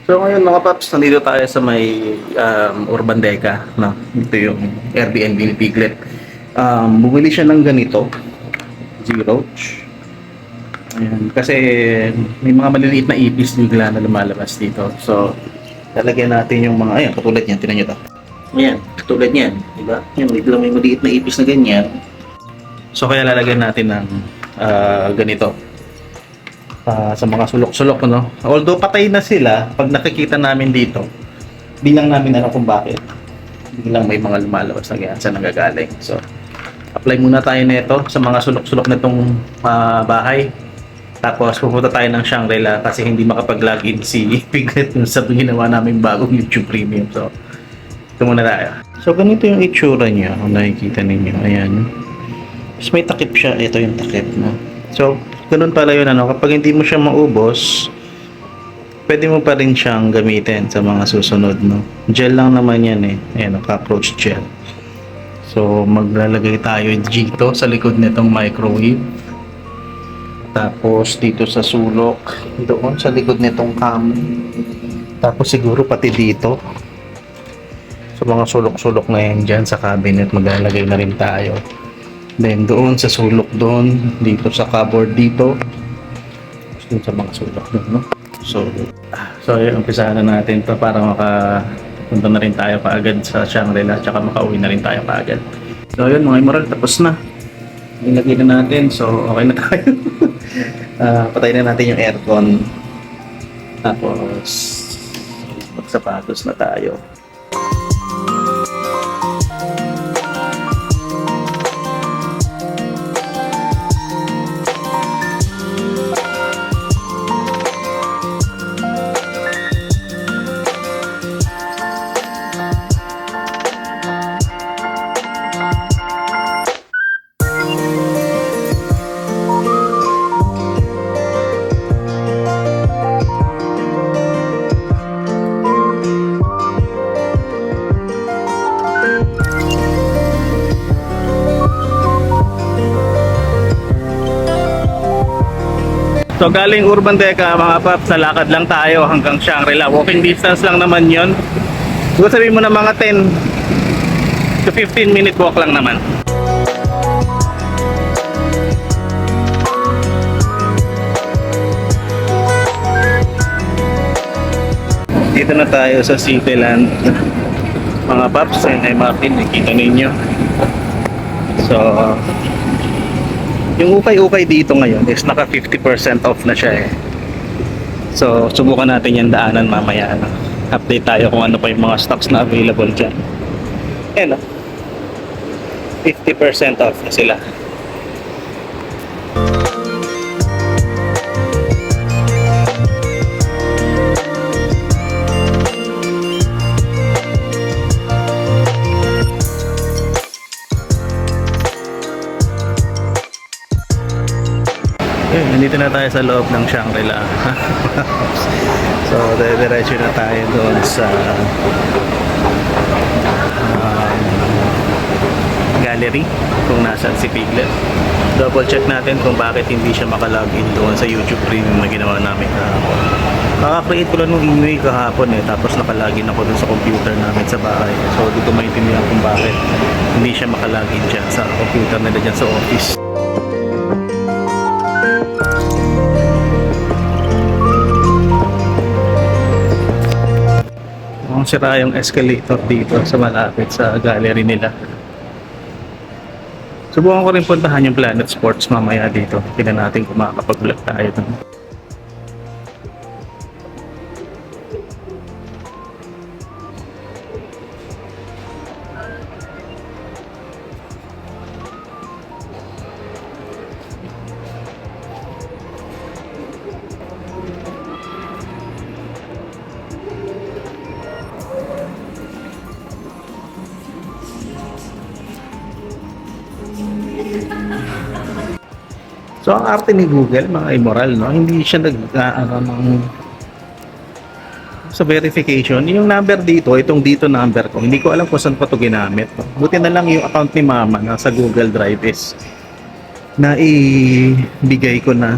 So ngayon mga paps, nandito tayo sa may Urban Deca, no? Ito yung Airbnb ni Piglet. Bumili siya ng ganito, zero. Ayan, kasi may mga maliliit na ipis bigla na lumalabas dito. So, lalagyan natin yung mga, ayan, katulad niyan, tinan nyo to. Ayan, katulad niyan, di ba? Yan, may maliit na ipis na ganyan. So, kaya lalagyan natin ng ganito. Sa mga sulok-sulok, no? Although patay na sila, pag nakikita namin dito, bilang namin alam kung bakit. Bilang may mga lumalabas na ganyan, saan nagagaling. So, apply muna tayo nito sa mga sulok-sulok na itong bahay. Tapos pupunta tayo ng Shangri-La kasi hindi makapag-login si Piglet sa ginawa namin bagong YouTube Premium. So, ito muna tayo. So, ganito yung itsura niya kung nakikita ninyo. Ayan. Tapos may takip siya. Ito yung takip, no? So, ganun pala yun, ano? Kapag hindi mo siya maubos, pwede mo pa rin siyang gamitin sa mga susunod, no? Gel lang naman yan, eh. Ayan, cockroach gel. So, maglalagay tayo dito sa likod nitong microwave. Tapos dito sa sulok, doon sa likod nitong cam. Tapos siguro pati dito. Sa mga sulok-sulok na yan dyan sa cabinet, maglalagay na rin tayo. Then doon sa sulok doon, dito sa cupboard dito. Tapos dun sa mga sulok doon, no? So umpisahan na natin to para makapunta na rin tayo kaagad sa Shangri-La, tsaka makauwi na rin tayo kaagad. So yun mga Imoral, tapos na. Nilagay na natin, so okay na tayo. Patay na natin yung aircon. Tapos magsapatos na tayo. So galing Urban Deca mga paps, nalakad lang tayo hanggang Shangri-La. Walking distance lang naman yon. Siguro sabihin mo na mga 10 to 15 minute walk lang naman. Dito na tayo sa Cityland mga paps, ay Martin, nakita ninyo. So yung ukay-ukay dito ngayon is naka 50% off na siya, eh. So subukan natin yung daanan mamaya, ano? Update tayo kung ano pa yung mga stocks na available dyan. Ayan, 50% off na sila. Nandito na tayo sa loob ng Shangri-La. So, diretso na tayo doon sa gallery kung nasaan si Piglet. Double check natin kung bakit hindi siya makalogin doon sa YouTube Premium na ginawa namin kahapon. Kaka-create ko lang nung email kahapon, eh. Tapos nakalogin ako doon sa computer namin sa bahay. So, di ko maintindihan kung bakit hindi siya makalogin dyan sa computer nila dyan sa office. Sira yung escalator dito sa malapit sa gallery nila. Subukan ko rin puntahan yung Planet Sports mamaya dito. Tingnan natin kung makakapag-vlog tayo dun. So ang arte ni Google, mga immoral, no? Hindi siya sa verification. Yung number dito, itong dito number ko, hindi ko alam kung saan pa ito ginamit, no? Buti na lang yung account ni Mama na sa Google Drive is na ibigay ko na,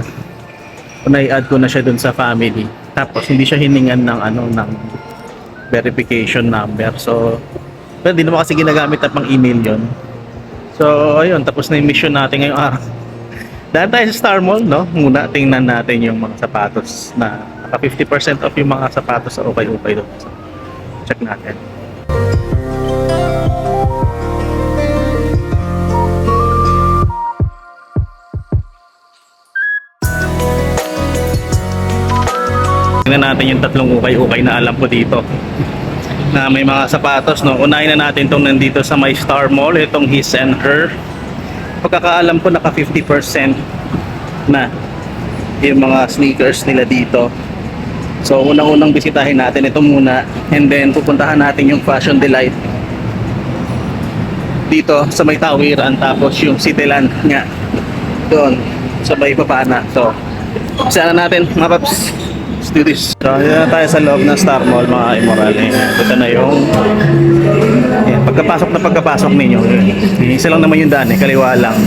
na i-add ko na siya dun sa family. Tapos hindi siya hiningan ng ng verification number. So, well, hindi naman kasi ginagamit na pang email yon. So, ayun, tapos na yung mission natin ngayong araw. Dahil tayo sa Star Mall, no? Muna tingnan natin yung mga sapatos na naka 50% off yung mga sapatos sa okay doon. So, check natin. Tingnan natin yung tatlong ukay na alam ko dito na may mga sapatos, no? Unahin na natin itong nandito sa my Star Mall, itong His and Her. Pagkakaalam ko naka 50% na yung mga sneakers nila dito. So unang-unang bisitahin natin ito muna, and then pupuntahan natin yung Fashion Delight dito sa may Tawiran, tapos yung Cityland nga doon sa may Papana. So isa na natin mga paps. Let's do this. So, yun na tayo sa loob ng Star Mall, mga Immoral. Ito na yung pagkapasok ninyo. Isa lang naman yung daan, kaliwa lang.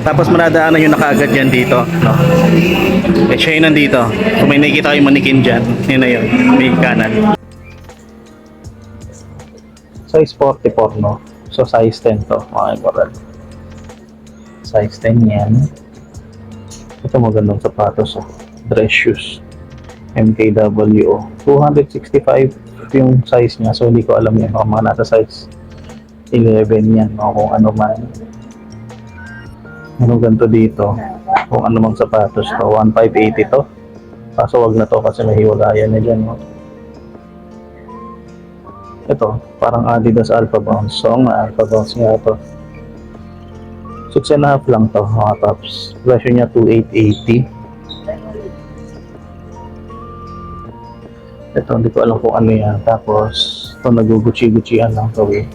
Tapos manadaanan nyo na kaagad yan dito. No? Siya yun nandito. Kung may nakikita kayong manikin dyan, yun na yun. May kanan. Size 44, no? So, size 10 to, mga Immoral. Size 10 yan. Ito magandang sapatos. Dress shoes. MKWO 265 yung size niya, so hindi ko alam yan, mga nasa size 11 yan o kung ano man. Ano ganito dito, kung ano mang sapatos to, 1580 to, kaso wag na to kasi may hiwalayan na dyan, no? Ito parang Adidas Alpha Bounce, so Alpha Bounce nga to, 6.5 lang to mga tops. Presyo niya 2880. Ito, hindi ko alam kung ano yan. Tapos, ito naguguchi-guchian lang to eh.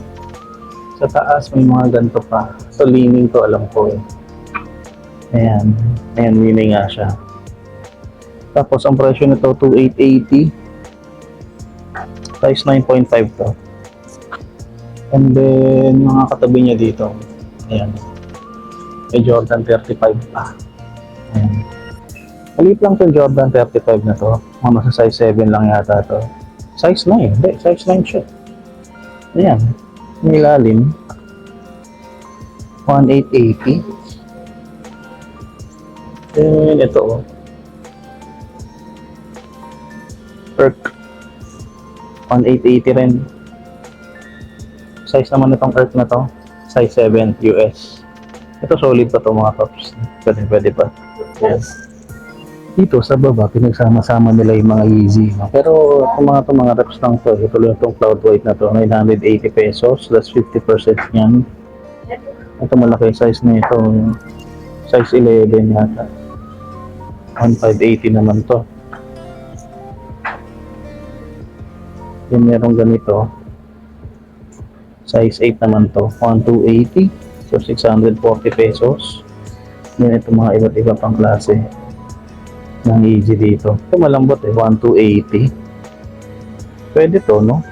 Sa taas, may mga ganito pa. Ito, leaning to, alam ko eh. Ayan. Ayan, leaning nga siya. Tapos, ang presyo nito, 2,880. Size 9.5 to. And then, mga katabi niya dito. Ayan. May Jordan 35 pa. Ayan. Maliit lang itong Jordan 35 na to. Mga sa size 7 lang yata to. Size 9. Hindi, size 9 siya. Ayan. May ilalim. 1880. Then ito oh. Perk. 1880 rin. Size naman itong Perk na to. Size 7 US. Ito solid pa to mga tops. Pwede pa. Yes. Dito sa baba, pinagsama-sama nila yung mga Yeezy. No? Pero kung mga reps lang to, ito lang itong Cloud White na to, 980 pesos, that's 50% yan. Ito malaki size na ito, size 11 yata. 1580 naman to. Then merong ganito, size 8 naman to, 1280, so 640 pesos. Then ito mga iba't ibang pang klase ng Yeezy dito. Ito malambot eh, 1280. Pwede to, no?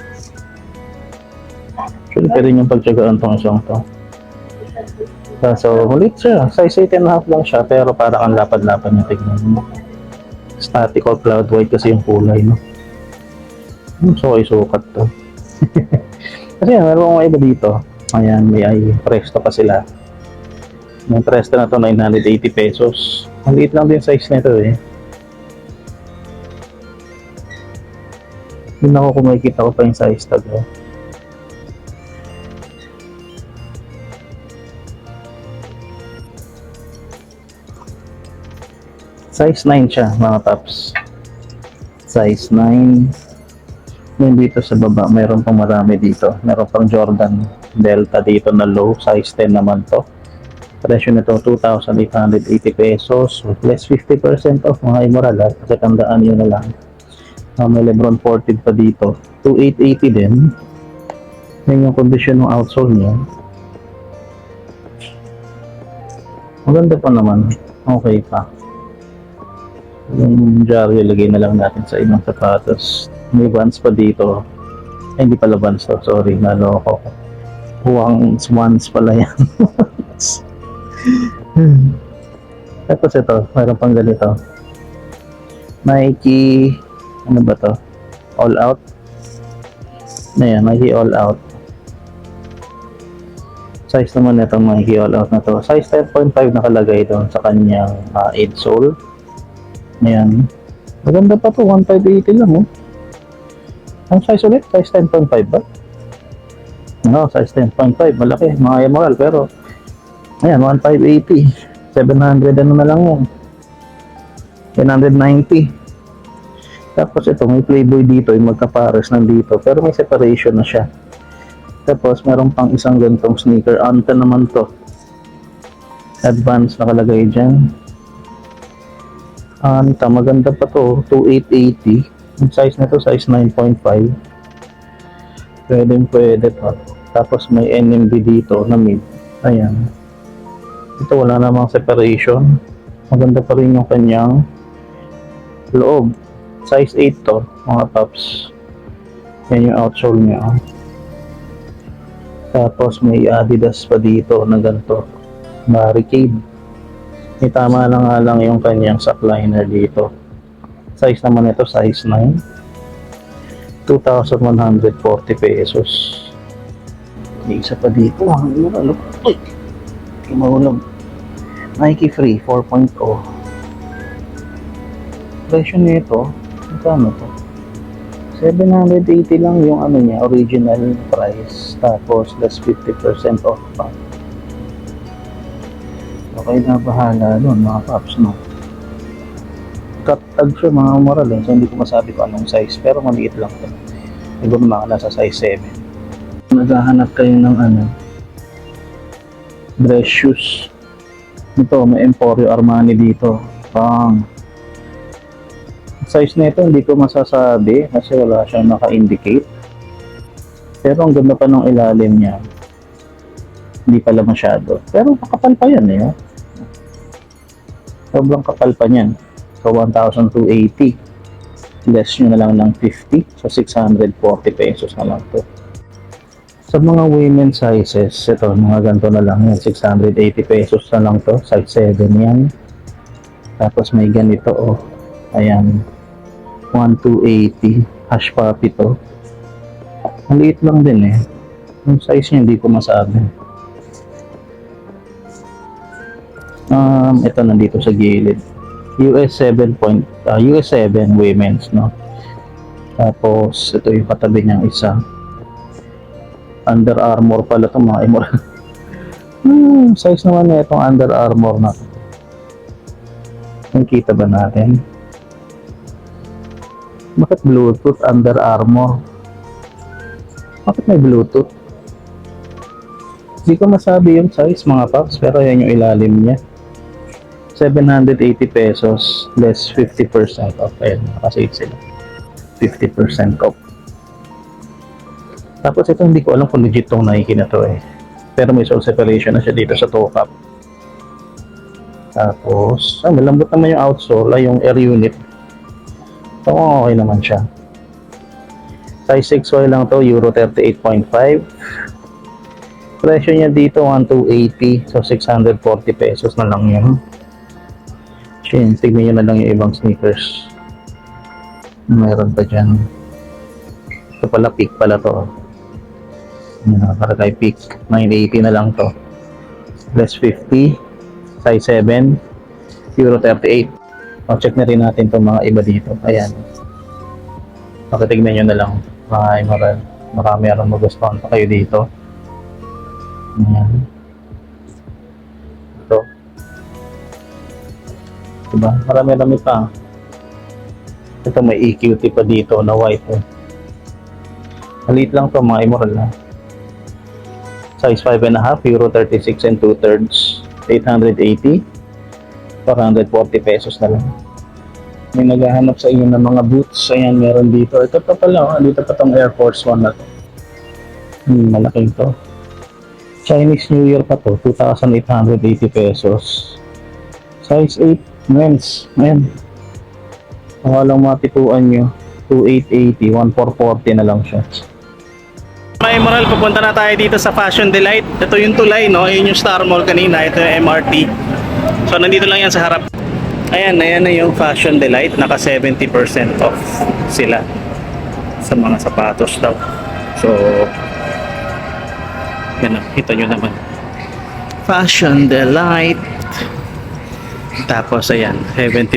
Actually, pwede niyong pagtsagaan tong isang to. So, ulit siya. Size 8.5 lang siya, pero parang ang lapad-lapad niya, tignan mo. Static or Cloud White kasi yung kulay, no? So, ay sukat to. Kasi meron mga iba dito. Ayan, may Presto pa sila. Yung Presto na to, 980 pesos. Ang liit lang din size nito eh. Yun ako kung makikita ko pa yung size tag. Size 9 siya mga tops. Size 9. Then dito sa baba, mayroon pang marami dito. Mayroon pang Jordan Delta dito na low. Size 10 naman to. Presyo nito 2,880 pesos. Less 50% off mga Immoral. Kasi tandaan nyo na lang. May Lebron 14 pa dito, 2,880 din. Yan yung condition ng outsole niya. Maganda pa naman, okay pa. Yung Jarry, lagay na lang natin sa ibang sapatos. May Vans pa dito. Ay, hindi pala Vans to, sorry, naloko ko. Huwang Swans pala yan. Tapos ito, mayroon pang ganito. Nike Ano ba to? All out? Ayan, Nike All Out. Size naman nito Nike All Out na to. Size 10.5 nakalagay doon sa kanyang insole. Ayan. Maganda pa to, 1580 lang oh. Ang size ulit? Size 10.5 ba? No, size 10.5. Malaki, mga emerald. Pero, ayan, 1580. 700 ano na lang yan. 790. Tapos ito, may Playboy dito, yung magkapares nandito. Pero may separation na siya. Tapos, meron pang isang gantong sneaker. Anta naman to. Advance nakalagay dyan. Anta, maganda pa to. 2880. Yung size na to, size 9.5. Pwede to. Tapos may NMB dito na mid. Ayan. Ito wala namang separation. Maganda pa rin yung kanyang loob. Size 8 to, mga paps. Yan yung outsole niya. Tapos may Adidas pa dito na ganito. Barricade. May tama na nga lang yung kanyang subliner dito. Size naman ito, size 9. 2,140 pesos. May isa pa dito. Ano? Uy! Mahulog. Nike Free 4.0. Presyo nito, magkano to? 780 lang yung ano niya, original price. Tapos, less 50% off pa. Okay na bahala doon, mga paps, no? Cut tag siya, mga moral eh. So, hindi ko masabi kung anong size. Pero maliit lang to. Siguro mga nasa size 7. Naghahanap kayo ng ano, dress shoes. Ito, may Emporio Armani dito. Pang size nito hindi ko masasabi kasi wala siyang naka-indicate. Pero ang ganda pa ng ilalim niya. Hindi pala masyado. Pero makapal pa yan eh. Sobrang kapal pa niyan. So 1,280. Less nyo na lang ng 50. So 640 pesos na lang to. Sa mga women sizes, ito, mga ganito na lang yan. 680 pesos na lang to. Size 7 yan. Tapos may ganito, oh. Ayan. 1,280. Hash puppy to. Maliit lang din eh. Yung size niya hindi ko masabi. Ito nandito sa gilid. US 7 women's, no? Tapos, ito yung katabi niyang isa. Under Armour pala ito, mga emerald. Size naman na itong Under Armour na. Nakita ba natin? Bakit Bluetooth Under Armour? Bakit may Bluetooth? Hindi ko masabi yung size, mga paps, pero yan yung ilalim niya. 780 pesos, less 50% off. Ayan, nakasave sila. 50% off. Tapos ito, hindi ko alam kung legit tong Nike na to eh. Pero may sole separation na siya dito sa toe cap. Tapos, malambot naman yung outsole, yung air unit. So, okay naman siya. Size 6Y lang to, Euro 38.5. Presyo niya dito, 1,280. So, 640 pesos na lang yun. Tignan nyo na lang yung ibang sneakers. Meron pa dyan. Ito pala, peak pala to. Para kay peak. 980 na lang to. Less 50. Size 7. Euro 38. Check na rin natin itong mga iba dito. Ayan. Pakitignan nyo na lang. Mga emerald. Baka meron magustuhan pa kayo dito. Ayan. Ito. Diba? Marami-rami pa. Ito may EQT pa dito na white. Maliit lang to, mga emerald na. Size 5.5, Euro 36 and 2/3. 880. 440 pesos na lang. May naghahanap sa inyo ng mga boots. Ayan, meron dito. Ito pa pala, dito pa tong Air Force 1 na to. Malaking to. Chinese New Year pa to, 2,880 pesos. Size 8 men's. Ayan. Kung walang matituan nyo, 2,880, 1,440 na lang siya. May moral, pupunta na tayo dito sa Fashion Delight. Ito yung tulay, no? Yun yung Star Mall kanina. Ito yung MRT. So, nandito lang yan sa harap. Ayan na yung Fashion Delight. Naka 70% off sila sa mga sapatos daw. So, yan na. Kita nyo naman. Fashion Delight. Tapos, ayan. 70%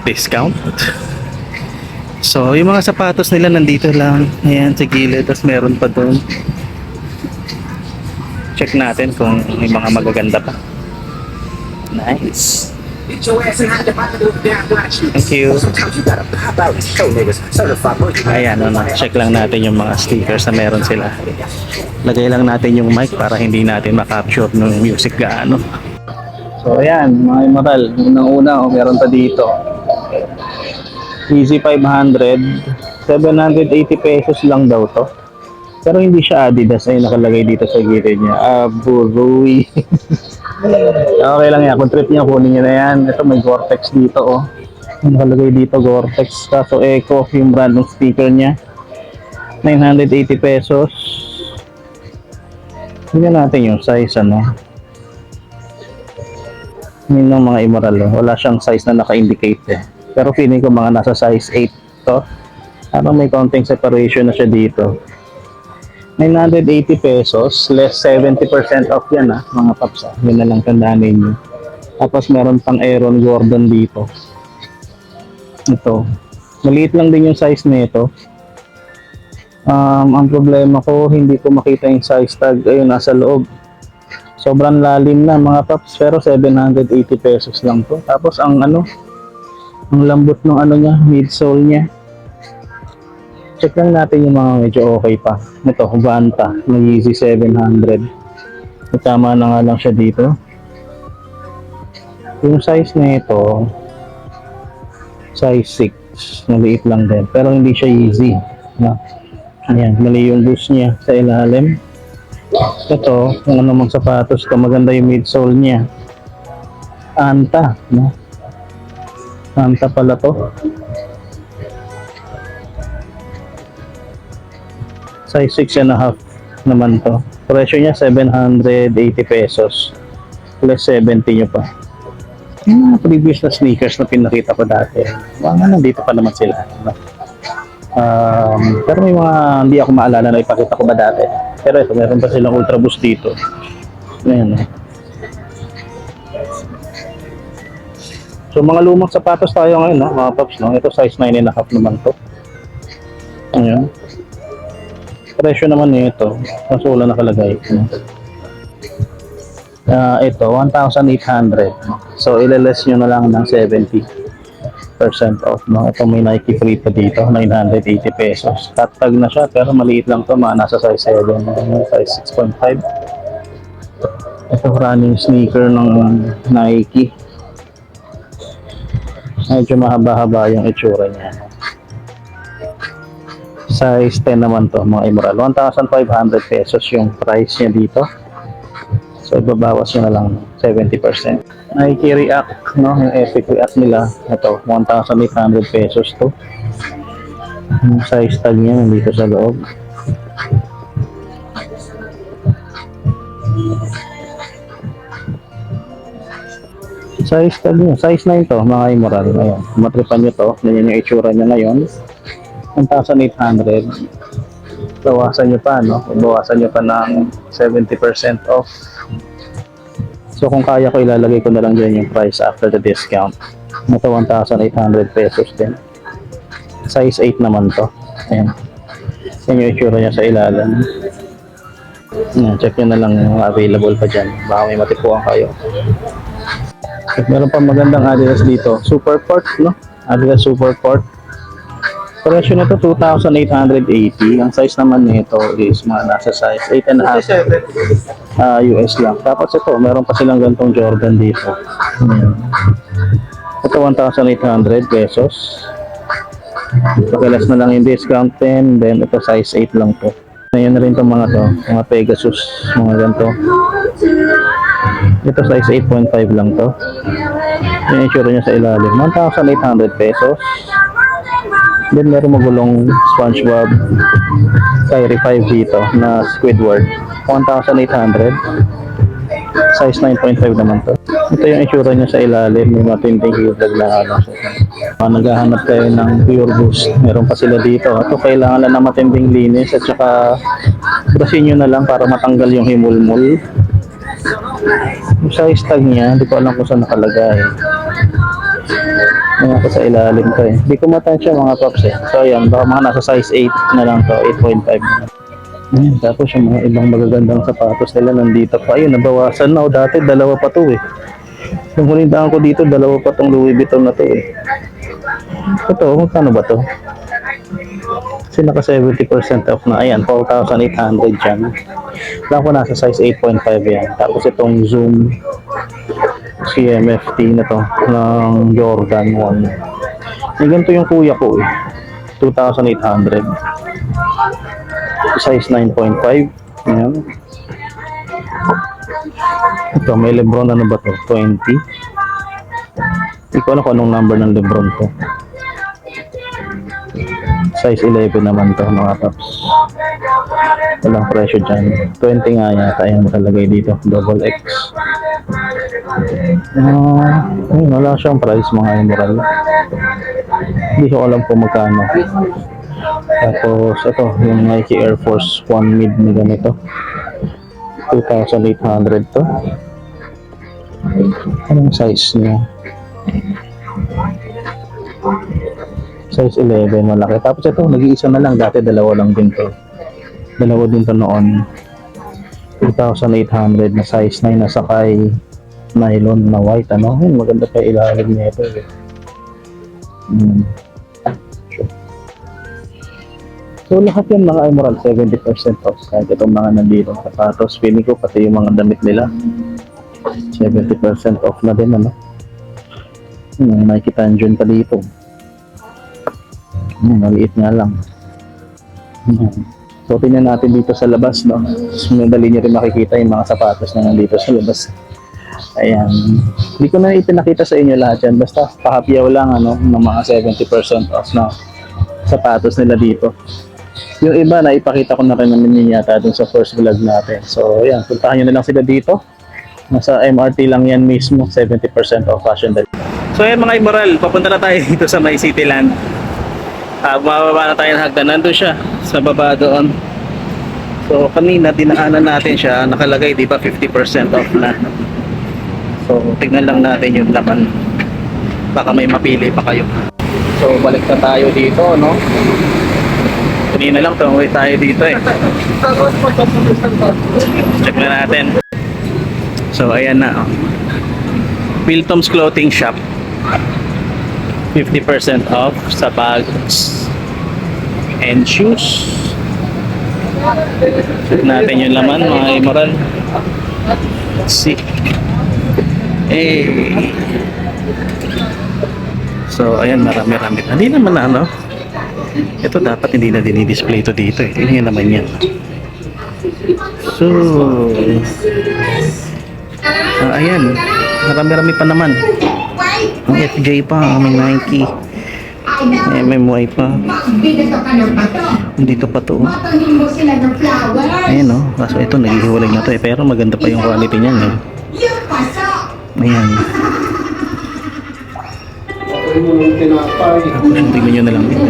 discount. So, yung mga sapatos nila nandito lang. Ayan, sa gilid. Tapos meron pa doon. Check natin kung may mga magaganda pa. Nice. Thank you. Ayan, check lang natin yung mga stickers na meron sila. Lagay lang natin yung mic para hindi natin makapture ng music gaano. So ayan, mga immortal. Unang-una, meron pa dito. Easy 500. 780 pesos lang daw to. Pero hindi siya Adidas ay nakalagay dito sa gilid niya. Aburui. Okay lang yan. Kung trip niya, kunin niya na yan. Ito may Gore-Tex dito, oh. Nakalagay dito, Gore-Tex. Kaso Eco, yung brand ng sticker niya. 980 pesos. Tingnan natin yung size, ano. Yun ng mga immoral, oh. Wala siyang size na naka-indicate, eh. Pero feeling ko mga nasa size 8 to. Parang may konting separation na siya dito. 980 pesos, less 70% off yan mga paps. Yun na lang tandaan ninyo. Tapos meron pang Aaron Gordon dito. Ito. Maliit lang din yung size nito. Ang problema ko, hindi ko makita yung size tag. Ayun, nasa loob. Sobrang lalim na mga paps, pero 780 pesos lang to. Tapos ang ang lambot ng niya, midsole niya. Check lang natin yung mga medyo okay pa. Ito, Vanta, may Yeezy 700. Tama na nga lang siya dito. Yung size na ito, size 6. Maliit lang din. Pero hindi siya Yeezy. Ayan, mali yung loose niya sa ilalim. Ito, kung ano mang sapatos ito, maganda yung midsole niya. Anta, Anta pala to. Size 6.5 naman to. Presyo niya 780 pesos. Plus 70 nyo pa. Yung mga previous na sneakers na pinakita ko dati. Nandito pa naman sila. Pero may mga hindi ako maalala na ipakita ko ba dati. Pero ito, meron pa silang Ultra Boost dito. Ayan. So mga lumang sapatos tayo ngayon, mga paps. Ito size 9.5 naman to. Ayan. Presyo naman nito, mas wala nakalagay. Ito, 1,800. So, ilales nyo na lang ng 70% off. Ito may Nike free pa dito, 980 pesos. Tag na siya, pero maliit lang to, nasa size 7, size 6.5. Ito, running sneaker ng Nike. Medyo mahaba-haba yung itsura niya. Size 10 naman to mga immoral. 1,500 pesos yung price niya dito. So ibabawas nyo na lang 70%. Nike React, yung Epic React nila. Ito, 1,800 pesos to. Yung size tag niya nandito sa loob. Size tag niya, size 9 to mga immoral. Ayan, matripan nyo to. Ganyan yung itsura niya ngayon. 1,800. Bawasan nyo pa, bawasan nyo pa ng 70% off. So kung kaya ko, ilalagay ko na lang dyan yung price after the discount. Ito 1,800 pesos din. Size 8 naman to. Ayan. Yan yung itsura niya sa ilalim. Ayan, check nyo na lang yung available pa dyan. Baka may matipuan kayo. At meron pa magandang Adidas dito. Superport, Adidas Superport. Presyo nito 2,880. Ang size naman nito is mga nasa size 8.5 US lang. Tapos ito, meron pa silang gantong Jordan dito. Ito 1,800 pesos. Pakilas na lang yung discount 10. Then ito size 8 lang to. Ngayon na rin itong mga to, mga Pegasus, mga ganito. Ito size 8.5 lang to. Yung itsura niya sa ilalim, 1,800 pesos. Then meron magulong SpongeBob Kyrie 5 dito na Squidward, 1,800. Size 9.5 naman to. Ito yung itsura niya sa ilalim. May matinding hiblag na halos. Naghahanap kayo ng pure boost. Meron pa sila dito. Ito kailangan lang ng matinding linis at saka brasin nyo na lang para matanggal yung himulmul. Yung size tag niya, hindi ko alam kung saan nakalagay. Mga ko sa ilalim to eh. Hindi ko matansya mga tops eh. So ayan, baka mga nasa size 8 na lang to, 8.5. Tapos yung mga ibang magagandang sapatos nila nandito pa. Ayun, nabawasan na. O dati dalawa pa to eh. Nung huling daan ko dito, dalawa pa tong Louis Vuitton na to eh. Ito, magkano ba to? Kasi naka 70% off na. Ayan, 4,800 dyan. Lang ko nasa size 8.5 yan. Tapos itong Zoom CMFT na to ng Jordan 1. Yung ganito yung kuya ko eh. 2,800. Size 9.5. Ayan. Ito, may Lebron ano ba to? 20. Hindi ko alam kung anong number ng Lebron to. Size 11 naman to mga tops. Walang presyo dyan. 20 nga yata yung nakalagay dito. Double X. Wala siyang price mga emerald. Hindi ko alam kung magkano. Tapos ito, yung Nike Air Force 1 mid na ganito. 2,800 to. Anong size niya? Size 11, malaki. Tapos ito, nag-iisa na lang. Dati dalawa lang din to. Dalawa din to noon. 2,800 na size 9 na sakay nylon na white. Ano? Maganda pa ilalim niya ito. So lahat yung mga emerald 70% off. Kahit itong mga nandito sapatos, feeling ko pati yung mga damit nila 70% off na din. Ano? Nike Tanjun pa dito. Maliit nga lang. So tingnan natin dito sa labas, no? Madali nyo rin makikita yung mga sapatos na nandito sa labas. Ayan. Hindi ko na ipinakita sa inyo lahat yan. Basta pahapyaw lang ano, ng mga 70% off na sapatos nila dito. Yung iba na ipakita ko na rin namin yata dun sa first vlog natin. So ayan, puntahan nyo na lang sila dito. Nasa MRT lang yan mismo, 70% off Fashion Day. So ayan mga Emerald, papunta na tayo dito sa May Cityland. Mababa na tayo ng hagdan. Nandun siya sa baba doon. So kanina dinaanan natin siya, nakalagay di ba 50% off na. So tignan lang natin yung laman, baka may mapili pa kayo. So balik na tayo dito, no? Kanina lang tumuwi tayo dito eh. Check na natin. So ayan na, oh. Wiltom's Clothing Shop, 50% off sa bags and shoes. Check natin yung laman mga Emerald. Let's see. Hey. So ayan, marami-rami. Hindi naman na ano. Ito dapat hindi na dinidisplay ito dito eh. Yun yung naman yan. So ayan, marami-rami pa naman. Ang FJ pa, may Nike, MMY pa. Dito pa to. Ayan o, kaso ito naghihiwalay na to eh. Pero maganda pa yung quality niyan eh. Ayan. Tapos tingnan nyo na lang dito.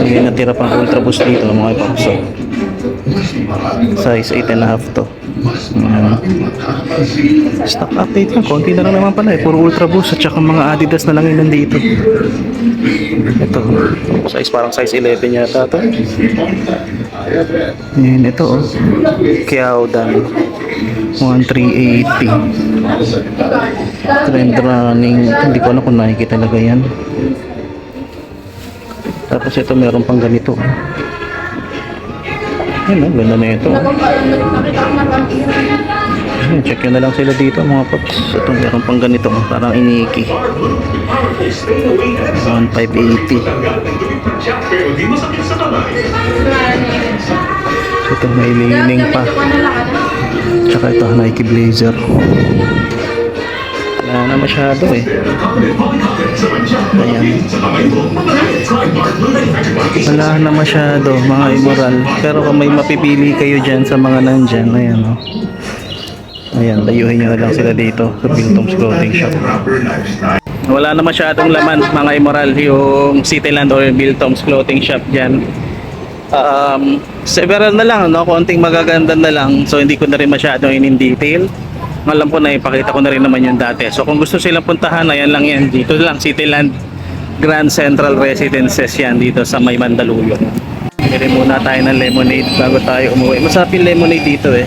May natira pang Ultra Boost dito mga ipapso. Size 8.5 to. Stock update lang, konti na lang naman pala eh. Puro Ultra Boost at saka mga Adidas na lang yun nandito. Ito, size parang size 11 yata to. Ayan, ito oh, Kiaodan 1380. Trend running, hindi ko alam kung nakikita talaga yan. Tapos ito meron pang ganito. Ayan o, ganda na ito. Ayan, check nyo na lang sila dito mga paps. Ito meron pang ganito, parang iniki. 1580. So ito may lining pa. Tsaka ito Nike Blazer. Wala na masyado eh. Ayan. Wala na masyado mga Emerald. Pero kung may mapipili kayo dyan sa mga nandyan, ayan o. So Ayan, layuhin nyo na lang sila dito sa Biltom's Clothing Shop. Wala na masyadong laman mga immoral yung Cityland or Biltom's Clothing Shop dyan. Several na lang, no? Konting magaganda na lang. So hindi ko na rin masyadong in detail. Alam ko na ipakita ko na rin naman yung dati. So kung gusto silang puntahan, ayan lang yan. Dito lang, Cityland Grand Central Residences yan dito sa may Mandaluyong. Bili muna tayo ng lemonade bago tayo umuwi. Masarap yung lemonade dito eh.